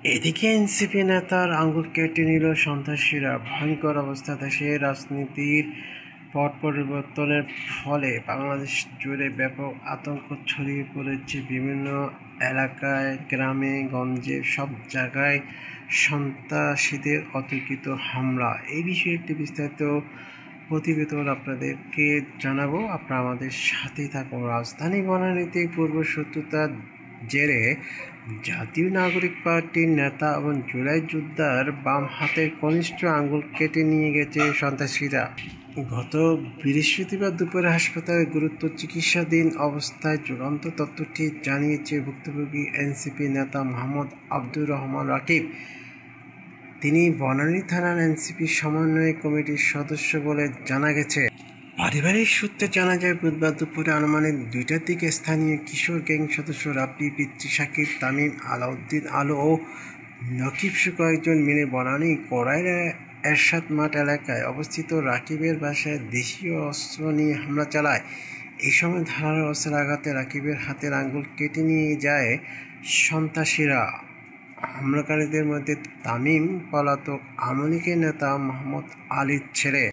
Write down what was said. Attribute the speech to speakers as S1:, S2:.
S1: এদিকে এনসিপি নেতার আঙুল কেটে নিল সন্ত্রাসীরা। ভয়ঙ্কর অবস্থা। দেশের রাজনীতির পট পরিবর্তনের ফলে বাংলাদেশ জুড়ে ব্যাপক আতঙ্ক ছড়িয়ে পড়েছে। বিভিন্ন এলাকায়, গ্রামে গঞ্জে সব জায়গায় সন্ত্রাসীদের অতর্কিত হামলা। এই বিষয়ে একটি বিস্তারিত প্রতিবেদন আপনাদেরকে জানাবো, আপনারা আমাদের সাথেই থাকুন। রাজধানী বনানীতে পূর্বশত্রুতার জেরে জাতীয় নাগরিক পার্টির নেতা এবং জুলাই যোদ্ধার বাম হাতের কনিষ্ঠ আঙুল কেটে নিয়ে গেছে সন্ত্রাসীরা। গত বৃহস্পতিবার দুপুরে হাসপাতালে গুরুতর চিকিৎসাধীন অবস্থায় চূড়ান্ত তথ্যটি জানিয়েছে ভুক্তভোগী এনসিপি নেতা মোহাম্মদ আব্দুর রহমান রাকিব। তিনি বনানী থানার এনসিপি সমন্বয় কমিটির সদস্য বলে জানা গেছে। পারিবারিক সূত্রে জানা যায়, বুধবার দুপুরে আনুমানিক 2টার দিকে স্থানীয় কিশোর গ্যাং সদস্য রাব্বি, পিতৃ শাকির, তামিম, আলাউদ্দিন আলো ও নকিব কয়েকজন মিলে বনানী কোরাইরা এরশাদ মাঠ এলাকায় অবস্থিত রাকিবের বাসায় দেশীয় অস্ত্র নিয়ে হামলা চালায়। এই সময় ধারালো অস্ত্রের আঘাতে রাকিবের হাতের আঙুল কেটে নিয়ে যায় সন্ত্রাসীরা। হামলাকারীদের মধ্যে তামিম পলাতক আওয়ামী লীগের নেতা মোহাম্মদ আলীর ছেলে।